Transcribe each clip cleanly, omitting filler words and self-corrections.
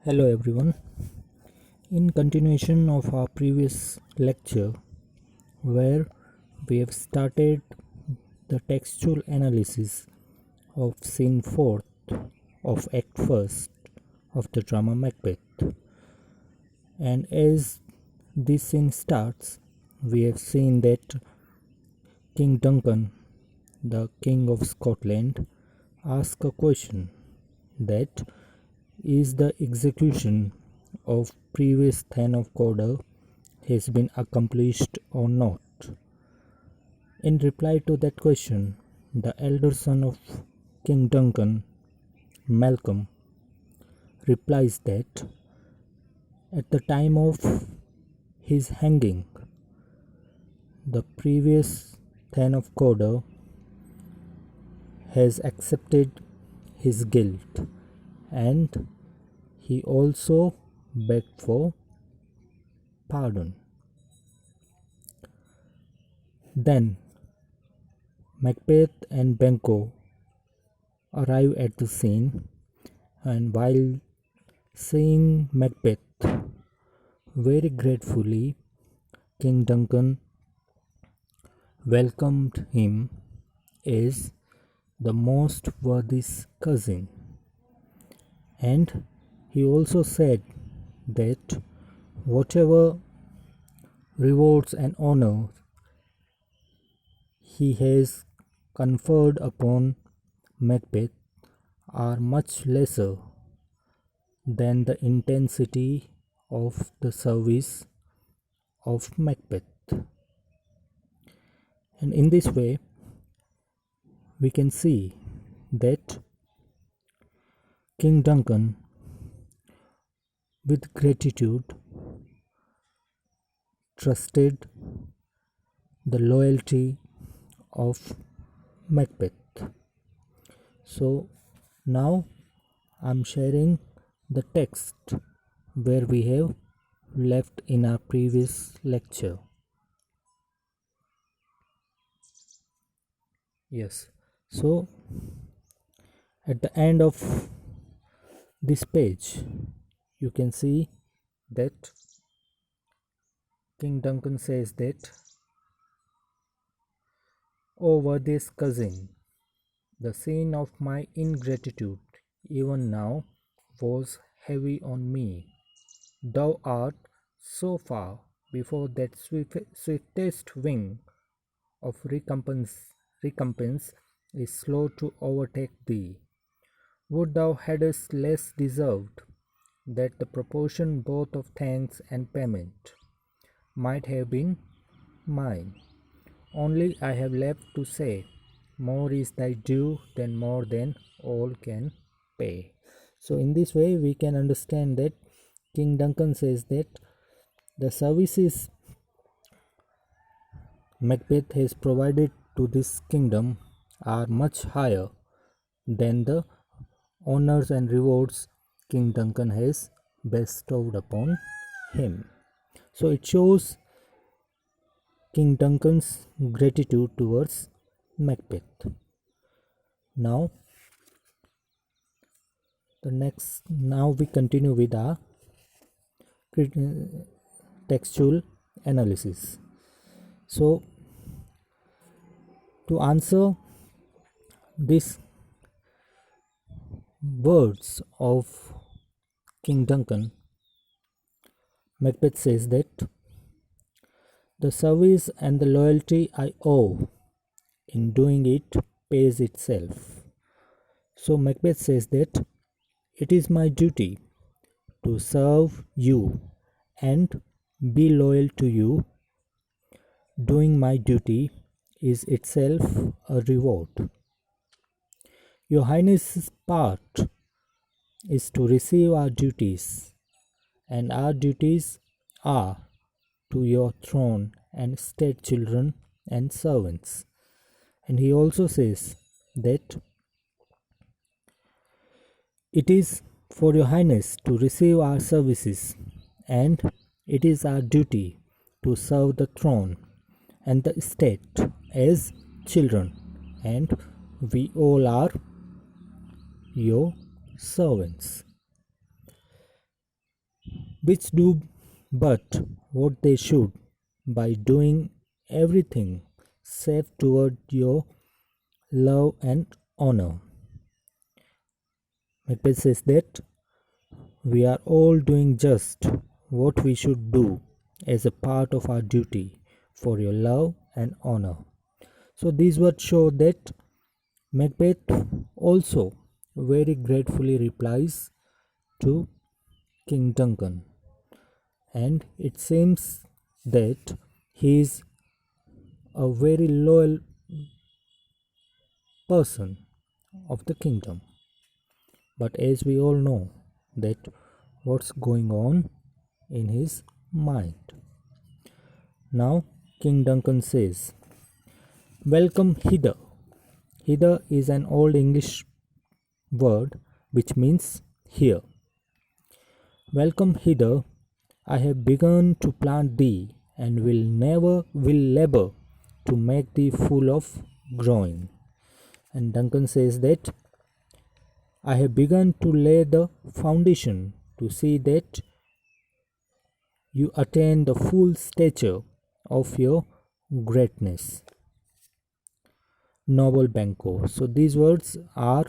Hello everyone. In continuation of our previous lecture where we have started the textual analysis of scene 4th of act 1st of the drama Macbeth, and as this scene starts we have seen that King Duncan, the King of Scotland, asks a question that is the execution of previous Thane of Cawdor has been accomplished or not. In reply to that question, the elder son of King Duncan, Malcolm, replies that at the time of his hanging, the previous Thane of Cawdor has accepted his guilt, and he also begged for pardon. Then Macbeth and Banquo arrive at the scene, and while seeing Macbeth, very gratefully King Duncan welcomed him as the most worthy cousin, and he also said that whatever rewards and honors he has conferred upon Macbeth are much lesser than the intensity of the service of Macbeth. And in this way, we can see that King Duncan, with gratitude, trusted the loyalty of Macbeth. So now I'm sharing the text where we have left in our previous lecture. Yes, so at the end of this page you can see that King Duncan says that, "O worthiest cousin, the sin of my ingratitude even now was heavy on me. Thou art so far before that swiftest wing of recompense is slow to overtake thee. Would thou hadst less deserved that the proportion both of thanks and payment might have been mine. Only I have left to say, more is thy due than more than all can pay." So in this way we can understand that King Duncan says that the services Macbeth has provided to this kingdom are much higher than the honors and rewards King Duncan has bestowed upon him. So it shows King Duncan's gratitude towards Macbeth. Now we continue with our textual analysis. So to answer these words of King Duncan, Macbeth says that the service and the loyalty I owe in doing it pays itself. So Macbeth says that it is my duty to serve you and be loyal to you. Doing my duty is itself a reward. Your Highness's part is to receive our duties, and our duties are to your throne and state children and servants. And he also says that it is for your Highness to receive our services, and it is our duty to serve the throne and the state as children, and we all are your servants. which do but what they should by doing everything safe toward your love and honor. Macbeth says that we are all doing just what we should do as a part of our duty for your love and honor. So these words show that Macbeth also very gratefully replies to King Duncan, and it seems that he is a very loyal person of the kingdom. But as we all know that what's going on in his mind. Now King Duncan says, "Welcome hither." Hither is an old English word which means here. "Welcome hither. I have begun to plant thee, and will labor to make thee full of growing." And Duncan says that I have begun to lay the foundation to see that you attain the full stature of your greatness. Noble Banquo. So these words are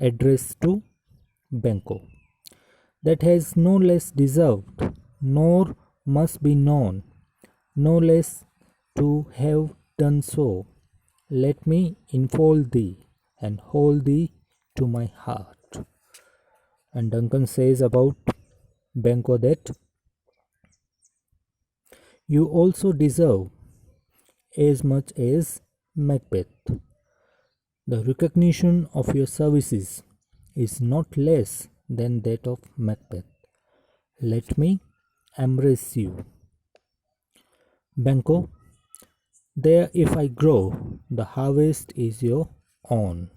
addressed to Banquo. That has no less deserved, nor must be known, no less to have done so. Let me enfold thee and hold thee to my heart. And Duncan says about Banquo that you also deserve as much as Macbeth. The recognition of your services is not less than that of Macbeth. Let me embrace you. Banquo, there if I grow, the harvest is your own.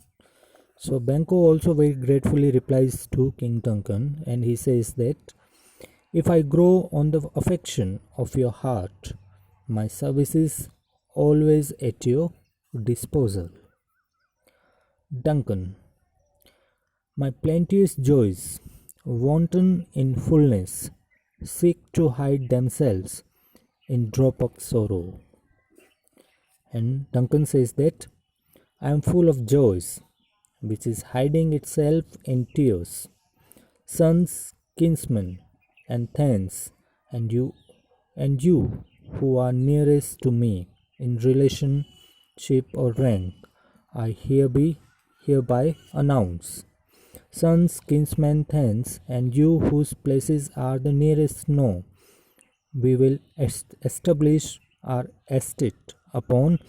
So Banquo also very gratefully replies to King Duncan, and he says that if I grow on the affection of your heart, my service is always at your disposal. Duncan, my plenteous joys, wanton in fullness, seek to hide themselves in drop of sorrow. And Duncan says that I am full of joys, which is hiding itself in tears. Sons, kinsmen, and thans, and you who are nearest to me in relationship or rank, I hereby announce. Sons, kinsmen, thans, and you whose places are the nearest know, we will establish our estate upon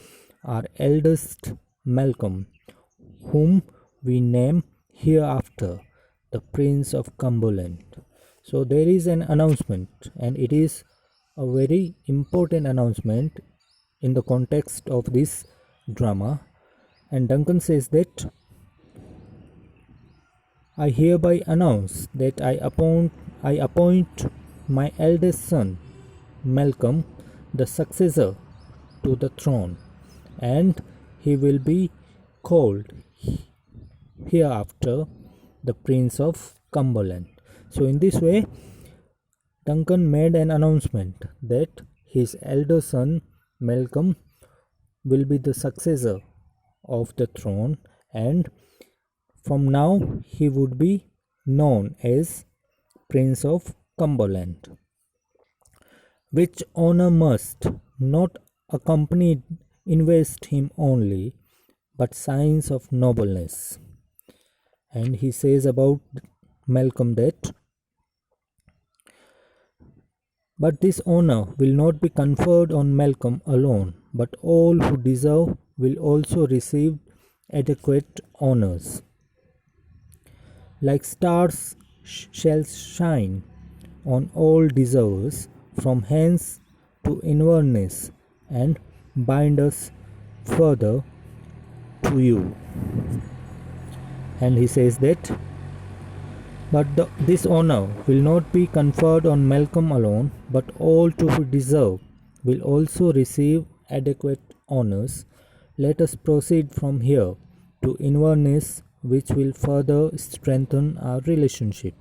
our eldest Malcolm, whom we name hereafter the Prince of Cumberland. So there is an announcement, and it is a very important announcement in the context of this drama. And Duncan says that I hereby announce that I appoint my eldest son Malcolm the successor to the throne, and he will be called hereafter the Prince of Cumberland. So in this way, Duncan made an announcement that his elder son Malcolm will be the successor of the throne, and from now he would be known as Prince of Cumberland, which honor must not accompany invest him only, but signs of nobleness. And he says about Malcolm that but this honor will not be conferred on Malcolm alone, but all who deserve will also receive adequate honors. Like stars shall shine on all deservers from hence to Inverness, and bind us further to you. And he says that but this honor will not be conferred on Malcolm alone, but all who deserve will also receive adequate honors. Let us proceed from here to Inverness, which will further strengthen our relationship.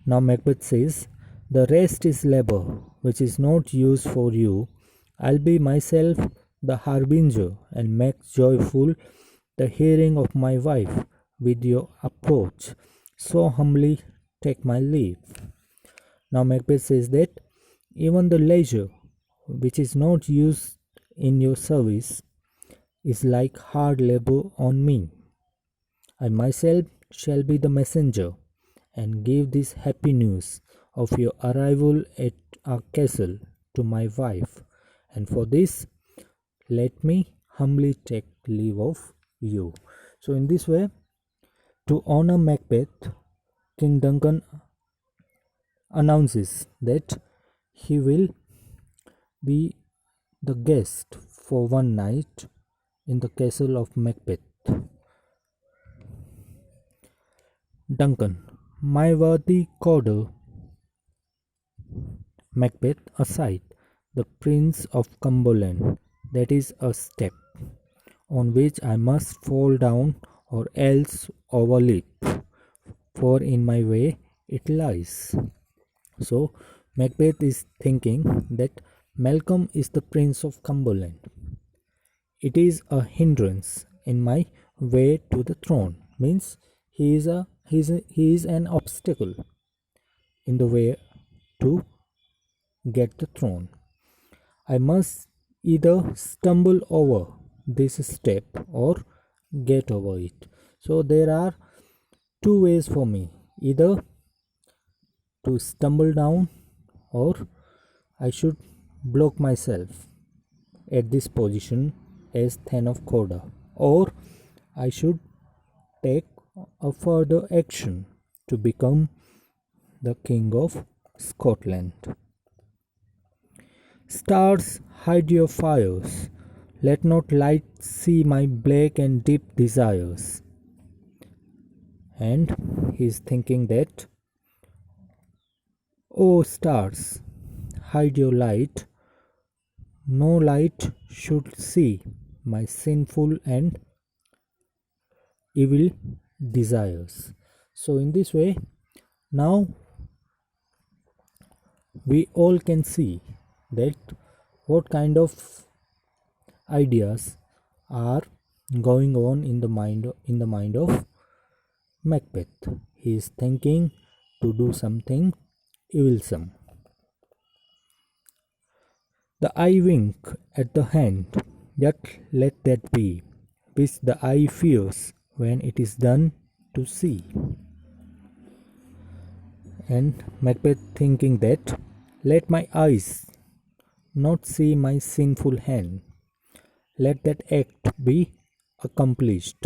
Now Macbeth says, "The rest is labor, which is not used for you. I'll be myself the harbinger, and make joyful the hearing of my wife with your approach. So humbly take my leave." Now Macbeth says that even the leisure which is not used in your service is like hard labor on me. I myself shall be the messenger and give this happy news of your arrival at our castle to my wife, and for this let me humbly take leave of you. So in this way, to honor Macbeth, King Duncan announces that he will be the guest for one night in the castle of Macbeth. Duncan, my worthy courtier, Macbeth aside, the Prince of Cumberland, that is a step on which I must fall down or else overleap, for in my way it lies. So Macbeth is thinking that Malcolm is the Prince of Cumberland. It is a hindrance in my way to the throne. Means he is an obstacle in the way to get the throne. I must either stumble over this step or get over it. So there are two ways for me, either to stumble down or I should block myself at this position as Thane of Corda, or I should take a further action to become the King of Scotland. Stars, hide your fires. Let not light see my black and deep desires. And he is thinking that, "O stars, hide your light. No light should see my sinful and evil desires." So, in this way, now we all can see that what kind of ideas are going on in the mind of Macbeth. He is thinking to do something evilsome. The eye wink at the hand, yet let that be, which the eye fears when it is done to see. And Macbeth thinking that, let my eyes not see my sinful hand, let that act be accomplished.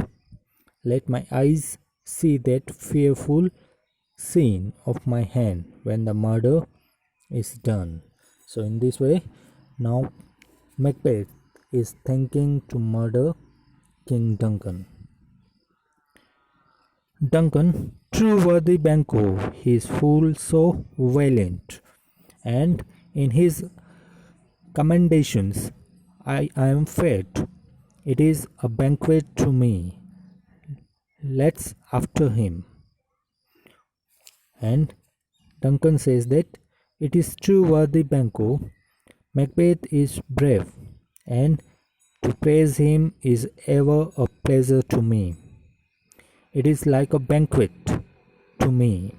Let my eyes see that fearful scene of my hand when the murder is done. So in this way, now Macbeth is thinking to murder King Duncan. Duncan, true worthy Banquo, he is full so valiant, and in his commendations I am fed. It is a banquet to me. Let's after him. And Duncan says that it is true worthy Banquo. Macbeth is brave, and to praise him is ever a pleasure to me. It is like a banquet to me.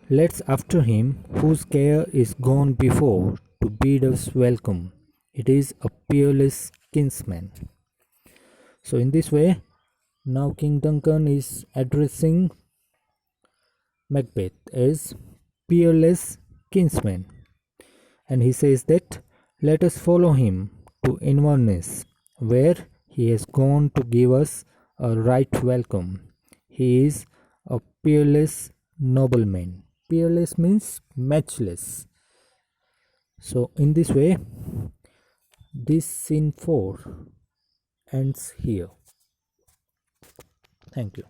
Let's after him, whose care is gone before to bid us welcome. It is a peerless kinsman. So in this way, now King Duncan is addressing Macbeth as peerless kinsman, and he says that let us follow him to Inverness, where he has gone to give us a right welcome. He is a peerless nobleman. Peerless means matchless. So in this way, this scene 4 ends here. Thank you.